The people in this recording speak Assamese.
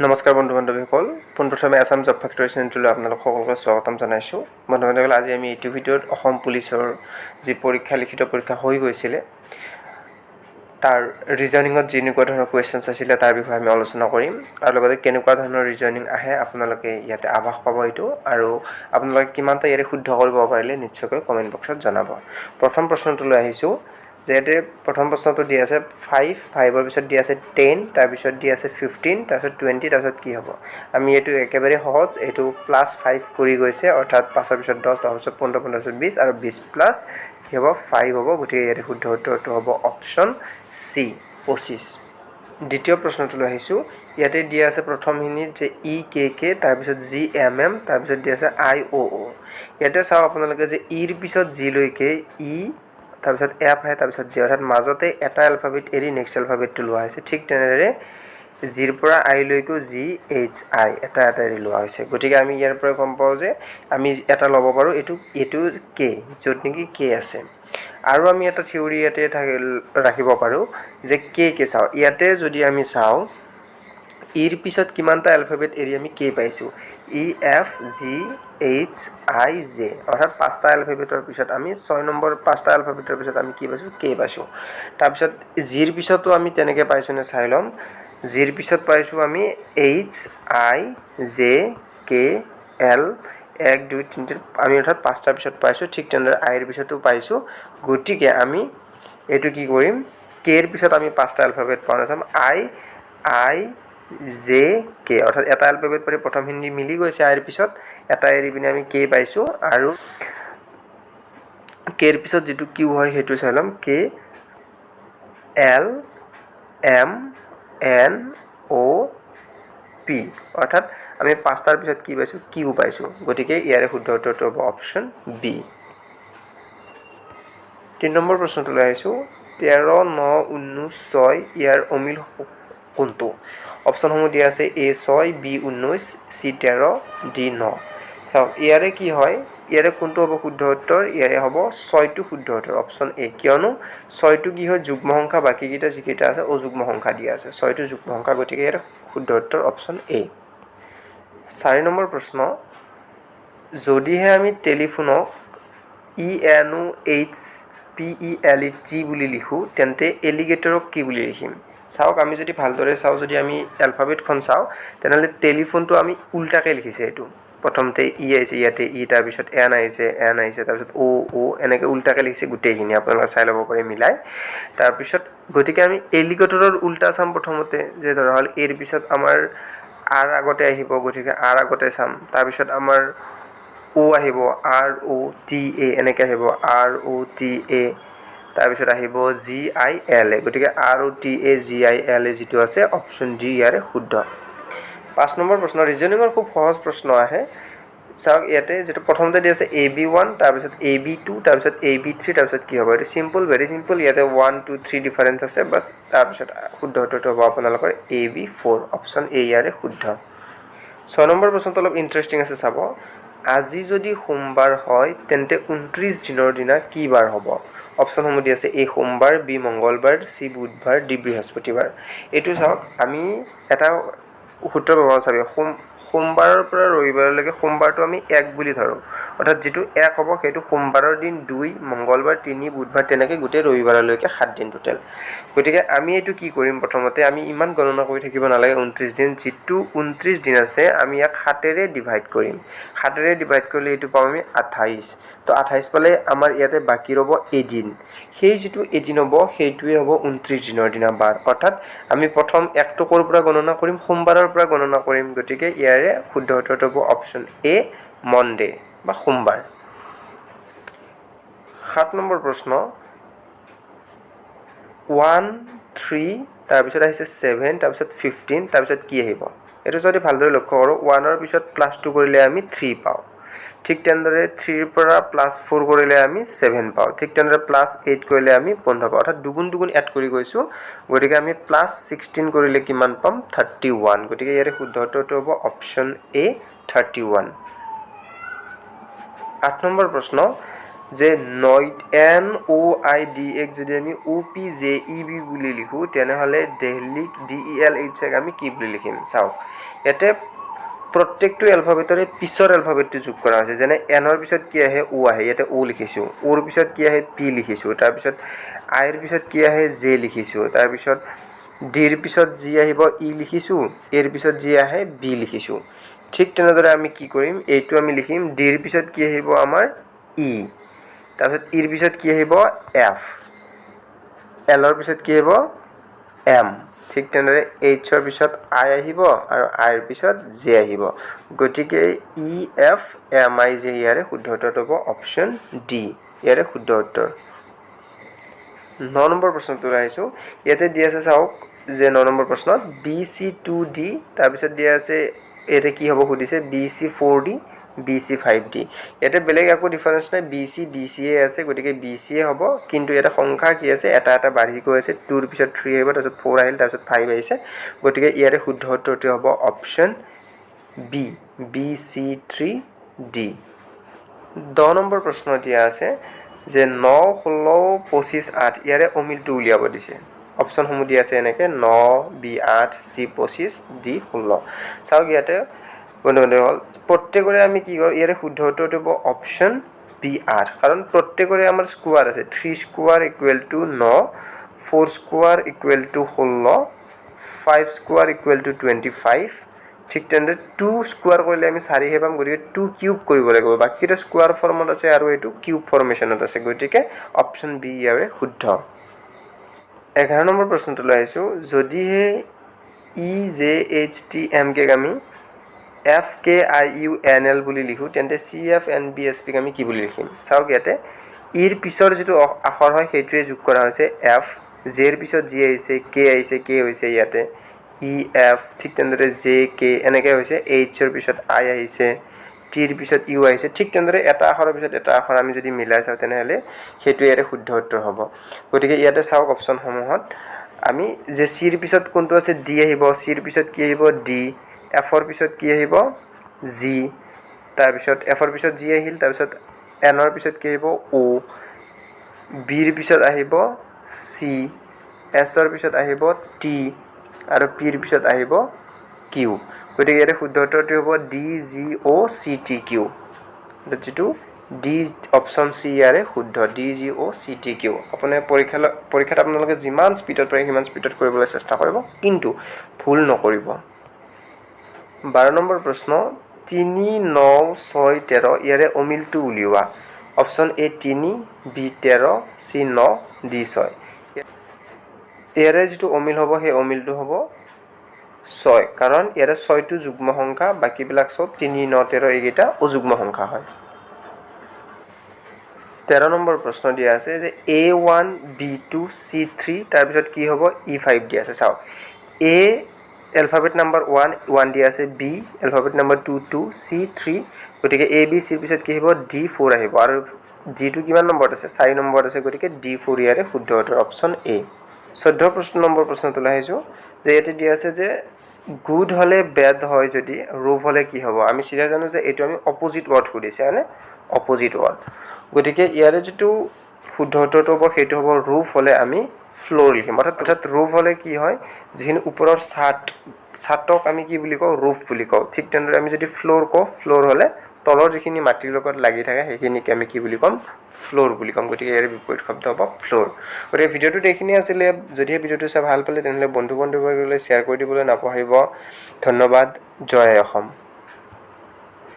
নমস্কাৰ বন্ধু বান্ধৱীসকল পোনপ্ৰথমে আসাম জব ফেক্টৰী চেনেলটোলৈ আপোনালোক সকলোকে স্বাগতম জনাইছোঁ। বন্ধু বান্ধৱীসকল আজি আমি এইটো ভিডিঅ'ত অসম পুলিচৰ যি পৰীক্ষা লিখিত পৰীক্ষা হৈ গৈছিলে তাৰ ৰিজনিঙত যেনেকুৱা ধৰণৰ কুৱেশ্যনছ আছিলে তাৰ বিষয়ে আমি আলোচনা কৰিম আৰু লগতে কেনেকুৱা ধৰণৰ ৰিজনিং আহে আপোনালোকে ইয়াতে আভাস পাব এইটো আৰু আপোনালোকে কিমানটা ইয়াৰে শুদ্ধ কৰিব পাৰিলে নিশ্চয়কৈ কমেণ্ট বক্সত জনাব। প্ৰথম প্ৰশ্নটোলৈ আহিছোঁ যেতে প্ৰথম প্ৰশ্নটো দি আছে 5 পিছত দি আছে 10 তাৰ পিছত দি আছে 15 তাৰ পিছত 20 তাৰ পিছত কি হ'ব আমি এটো একেবাৰে সহজ এটো +5 কৰি গৈছে অৰ্থাৎ 5 পিছত 10 তাৰ পিছত 15 15 পিছত 20 আৰু 20 প্লাস কি হ'ব 5 হ'ব গতিকে ইয়াৰ শুদ্ধ উত্তৰটো হ'ব অপচন সি 25। দ্বিতীয় প্ৰশ্নটো আহিছো ইয়াতে দি আছে প্ৰথমখিনিত যে EKK তাৰ পিছত GMM তাৰ পিছত দি আছে IOO ইয়াতে চাও আপোনালোকে যে ইৰ পিছত জি লৈকে ই তাৰ পিছত এফ আহে তাৰ পিছত জি অৰ্থাৎ মাজতে এটা এলফাবেট এৰি নেক্সট এলফাবেটটো লোৱা হৈছে ঠিক তেনেদৰে জিৰ পৰা আই লৈকে GHI এটা এৰি লোৱা হৈছে গতিকে আমি ইয়াৰ পৰা গম পাও যে আমি এটা ল'ব পাৰো এটো কে যত নেকি কে আছে আৰু আমি এটা থিওৰি ইয়াতে ৰাখিব পাৰো যে কে চাও ইয়াতে যদি আমি চাও ইৰ পিছত কিমানটা এলফাবেট এৰি আমি কে পাইছো EFGHIJ অৰ্থাৎ পাঁচটা এলফাবেটৰ পিছত আমি 6 নম্বৰ পাঁচটা এলফাবেটৰ পিছত আমি কি পাইছো কে পাইছো তাৰ পিছত জিৰ পিছতো আমি তেনেকৈ পাইছো নে চাই লম জিৰ পিছত পাইছো আমি HIJKL 1 2 3 আমি অৰ্থাৎ পাঁচটা পিছত পাইছো ঠিক তেনেদৰে আইৰ পিছতো পাইছো গতিকে আমি এটো কি কৰিম কে এৰ পিছত আমি পাঁচটা এলফাবেট পাওঁ নাম IJK অৰ্থাৎ এটা এলফাবেট পৰি প্ৰথম হিন্দী মিলি গৈছে আইৰ পিছত এটা এৰি পিনে আমি কে পাইছো আৰু কে এৰ পিছত যেটো কিউ হয় হেতু চাইলম K L M N O P অৰ্থাৎ আমি পাঁচটাৰ পিছত কি পাইছো কিউ পাইছো গতিকে ইয়াৰে শুদ্ধ উত্তৰটো হ'ব অপচন বি। 3 নম্বৰ প্ৰশ্নটো লৈ আহিছো 13 9 19 6 ইয়াৰ অমিল কোনটো অপচনসমূহ দিয়া আছে A 6 B 19 C 13 D 9 চাও ইয়াৰে কি হয় ইয়াৰে কোনটো হ'ব শুদ্ধ উত্তৰ ইয়াৰে হ'ব 6 টো শুদ্ধ উত্তৰ অপচন A কিয়নো 6 টো কি হয় যুগ্ম সংখ্যা বাকি কিটা যিকিটা আছে অযুগ্ম সংখ্যা দিয়া আছে 6 টো যুগ্ম সংখ্যা গতিকে ইয়াৰ শুদ্ধ উত্তৰ অপচন A। 4 নম্বৰ প্ৰশ্ন যদিহে আমি টেলিফোনক ENOHPELET বুলি লিখো তেন্তে এলিগেটৰক কি বুলি লিখিম চাওক আমি যদি ভালদৰে চাও যদি আমি এলফাবেটখন চাও তেনেহলে টেলিফোনটো আমি উল্টাকে লিখিছে এটো প্ৰথমতে ই আহিছে ইয়াতে ই তাৰ পিছত এন আহিছে তাৰ পিছত ও এনেকৈ উল্টাকে লিখিছে গুটেইখিনি আপোনালোকে চাই ল'ব পাৰে মিলাই তাৰ পিছত গতিকে আমি এলিগেটৰৰ উল্টা চাম প্ৰথমতে যে ধৰা হল এৰ পিছত আমাৰ আৰ আগতে আহিব গতিকে আৰ আগতে চাম তাৰ পিছত আমাৰ ও আহিব ROTA এনেকৈ আহিব ROTA তাৰ পিছত আহিব GIL গতিকে ROTA GIL যেটো আছে অপচন ডি ইয়াৰে শুদ্ধ। 5 নম্বৰ প্ৰশ্ন ৰিজনিঙৰ খুব সহজ প্ৰশ্ন আহে চাওক ইয়াতে যেটো প্ৰথমতে দি আছে AB1 তাৰ পিছত AB2 তাৰ পিছত AB3 তাৰ পিছত কি হ'ব এটো সিম্পল ভেৰি সিম্পল ইয়াতে 1 2 3 ডিফাৰেন্স আছে বাস তাৰ পিছত শুদ্ধ উত্তৰটো হ'ব আপোনালোকৰ AB4 অপচন এ ইয়াৰে শুদ্ধ। 6 নম্বৰ প্ৰশ্নটো অলপ ইন্টাৰেষ্টিং আছে চাব আজি যদি সোমবাৰ হয় তেন্তে 29 দিনৰ দিনা কি বাৰ হ'ব অপচনসমূহ দি আছে এ সোমবাৰ বি মঙ্গলবাৰ সি বুধবাৰ ডি বৃহস্পতিবাৰ এটো চাওক আমি এটা সূত্ৰ ব্যৱহাৰ চাবি সোমবাৰৰ পৰা ৰবিবাৰলৈকে সোমবাৰটো আমি 1 বুলি ধৰো অৰ্থাৎ যেটো 1 হ'ব সেইটো সোমবাৰৰ দিন 2 মঙ্গলবাৰ 3 বুধবাৰ তেনেকৈ গুটে ৰবিবাৰলৈকে 7 দিন টোটাল গতিকে আমি এটো কি কৰিম প্ৰথমতে আমি ইমান গণনা কৰি থাকিব নালাগে 29 দিন যেটো 29 দিন আছে আমি ইয়াক 7 ৰে ডিভাইড কৰিম 7 ৰে ডিভাইড কৰিলে এটো পাম আমি 28 তো 28 পালে আমাৰ ইয়াতে বাকি ৰব এদিন সেই যেটো এদিন হ'ব সেইটোৱে হ'ব 29 দিনৰ দিনা বাৰ অৰ্থাৎ আমি প্ৰথম একটো কৰ পৰা গণনা কৰিম সোমবাৰৰ পৰা গণনা কৰিম গতিকে ইয়াৰে শুদ্ধ উত্তৰটো হ'ব অপচন এ মনডে বা সোমবাৰ। 7 নম্বৰ প্ৰশ্ন 1 3 তাৰ পিছত আহিছে 7 তাৰ পিছত 15 তাৰ পিছত কি আহিব এটো যদি ভালদৰে লক্ষ্য কৰো 1 ৰ পিছত +2 কৰিলে আমি 3 পাও ঠিক তেনেদৰে 3 ৰ পৰা +4 কৰিলে আমি 7 পাও ঠিক তেনেদৰে +8 কৰিলে আমি 15 পাও অৰ্থাৎ দুগুণ এড কৰি গৈছো গতিকে আমি +16 কৰিলে কিমান পাম 31 গতিকে ইয়াৰে শুদ্ধ উত্তৰটো হ'ব অপচন এ 31। 8 নম্বৰ প্ৰশ্ন যে NOIDA যদি আমি OPJEB বুলি লিখোঁ তেনেহ'লে দিল্লী DELHক আমি কি বুলি লিখিম চাওক ইয়াতে প্ৰত্যেকটো এলফাবেটৰে পিছৰ এলফাবেটটো যোগ কৰা হৈছে যেনে এনৰ পিছত কি আহে ও আহে ইয়াতে ও লিখিছোঁ ওৰ পিছত কি আহে পি লিখিছোঁ তাৰপিছত আইৰ পিছত কি আহে জে লিখিছোঁ তাৰপিছত ডিৰ পিছত জি আহিব ই লিখিছোঁ এৰ পিছত জি আহে বি লিখিছোঁ ঠিক তেনেদৰে আমি কি কৰিম এইটো আমি লিখিম ডিৰ পিছত কি আহিব আমাৰ ই তাৰপিছত ইৰ পিছত কি আহিব এফ এলৰ পিছত কি আহিব এম ঠিক তেনেদৰে এইচৰ পিছত আই আহিব আৰু আইৰ পিছত জে আহিব গতিকে ই এফ এম আই জে ইয়াৰে শুদ্ধ উত্তৰটো হ'ব অপশ্যন ডি ইয়াৰে শুদ্ধ উত্তৰ 9 নম্বৰ প্ৰশ্নটো আহিছোঁ ইয়াতে দি আছে চাওক যে 9 নম্বৰ প্ৰশ্নত BC2D তাৰপিছত দিয়া আছে এতে কি হ'ব সুধিছে BC4D BC5D ইয়াতে বেলেগ একো ডিফাৰেন্স নাই BCA আছে গতিকে BCA হ'ব কিন্তু এটা সংখ্যা কি আছে এটা এটা বাঢ়ি গৈ আছে 2 ৰ পিছত 3 আহিব তাৰপিছত 4 আহিল তাৰপিছত 5 আহিছে গতিকে ইয়াৰে শুদ্ধ উত্তৰটো হ'ব অপশ্যন বি BC3D 10 নম্বৰ প্ৰশ্ন দিয়া আছে যে 9 16 25 8 ইয়াৰে অমিলটো উলিয়াব দিছে অপশ্যনসমূহ দিয়া আছে এনেকৈ 9 B 8 C 25 D 16 চাওক ইয়াতে বন্ধুসকল প্ৰত্যেকৰে আমি কি কৰোঁ ইয়াৰে শুদ্ধ উত্তৰটো হ'ব অপশ্যন বি 8 কাৰণ প্ৰত্যেকৰে আমাৰ স্কোৱাৰ আছে 3 square equal to 9 4 square equal to 16 5 square equal to 25 ঠিক তেনেদৰে 2 স্কোৱাৰ কৰিলে আমি 4 হে পাম গতিকে 2 কিউব কৰিব লাগিব বাকিটা স্কোৱাৰ ফৰ্মত আছে আৰু এইটো কিউব ফৰ্মেশ্যনত আছে গতিকে অপশ্যন বি ইয়াৰে শুদ্ধ 11 নম্বৰ প্ৰশ্নটো লৈ আহিছোঁ যদিহে EJHTMK আমি FKIUNL বুলি লিখোঁ তেন্তে CFNBSP আমি কি বুলি লিখিম চাওক ইয়াতে ইৰ পিছৰ যিটো আখৰ হয় সেইটোৱে যোগ কৰা হৈছে F জেৰ পিছত জি আহিছে কে আহিছে কে হৈছে ইয়াতে ই এফ ঠিক তেনেদৰে জে কে এনেকৈ হৈছে এইচৰ পিছত আই আহিছে টিৰ পিছত ইউ আহিছে ঠিক তেনেদৰে এটা আখৰৰ পিছত এটা আখৰ আমি যদি মিলাই চাওঁ তেনেহ'লে সেইটো ইয়াৰে শুদ্ধ উত্তৰ হ'ব গতিকে ইয়াতে চাওক অপশ্যনসমূহত আমি যে চিৰ পিছত কোনটো আছে ডি আহিব চিৰ পিছত কি আহিব ডি এফৰ পিছত কি আহিব জি তাৰপিছত এফৰ পিছত জি আহিল তাৰপিছত এনৰ পিছত কি আহিব অ' বিৰ পিছত আহিব চি এছৰ পিছত আহিব টি আৰু পিৰ পিছত আহিব কিউ গতিকে ইয়াতে শুদ্ধ উত্তৰটো হ'ব DGOCTQ যিটো ডি অপশ্যন চি ইয়াৰে শুদ্ধ DGOCTQ আপোনাৰ পৰীক্ষাত আপোনালোকে যিমান স্পীডত পাৰে সিমান স্পীডত কৰিবলৈ চেষ্টা কৰিব কিন্তু ভুল নকৰিব 12 নম্বৰ প্ৰশ্ন 3 9 6 13 ইয়াৰে অমিলটো উলিওৱা option A 3 B 13 C 9 D 6 ইয়াৰে যিটো অমিল হ'ব সেই অমিলটো হ'ব 6 কাৰণ ইয়াৰে 6টো যুগ্ম সংখ্যা বাকিবিলাক সব 3 9 13 এইকেইটা অযুগ্ম সংখ্যা হয় 13 নম্বৰ প্ৰশ্ন দিয়া আছে যে A1 B2 C3 তাৰপিছত কি হ'ব E5 দিয়া আছে চাওক A এলফাবেট নাম্বাৰ 1 দিয়া আছে B এলফাবেট নাম্বাৰ 2 C3 গতিকে A B C পিছত কি হ'ব D4 আহিব আৰু G2 কিমান নম্বৰত আছে 4 নম্বৰত আছে গতিকে D4 ইয়াৰে শুদ্ধ উত্তৰ অপশ্যন A 14 নম্বৰ প্ৰশ্নটো আহিছোঁ যে ইয়াতে দিয়া আছে যে গুড হ'লে বেড হয় যদি ৰুফ হ'লে কি হ'ব আমি চিধা জানো যে এইটো আমি অপজিট ৱৰ্ড সুধিছে হয়নে অপজিট ৱৰ্ড গতিকে ইয়াৰে যিটো শুদ্ধ উত্তৰটো হ'ব সেইটো হ'ব ৰুফ হ'লে আমি ফ্লোৰ লিখিম অৰ্থাৎ ৰুফ হ'লে কি হয় যিখিনি ওপৰৰ ছাদক আমি কি বুলি কওঁ ৰুফ বুলি কওঁ ঠিক তেনেদৰে আমি যদি ফ্লোৰ কওঁ ফ্লোৰ হ'লে তলৰ যিখিনি মাটিৰ লগত লাগি থাকে সেইখিনিকে আমি কি বুলি ক'ম ফ্লোৰ বুলি ক'ম গতিকে ইয়াৰ বিপৰীত শব্দ হ'ব ফ্লোৰ গতিকে ভিডিঅ'টোত এইখিনি আছিলে যদিহে ভিডিঅ'টো চাই ভাল পালে তেনেহ'লে বন্ধু বান্ধৱীসকললৈ শ্বেয়াৰ কৰি দিবলৈ নাপাহৰিব ধন্যবাদ জয় অসম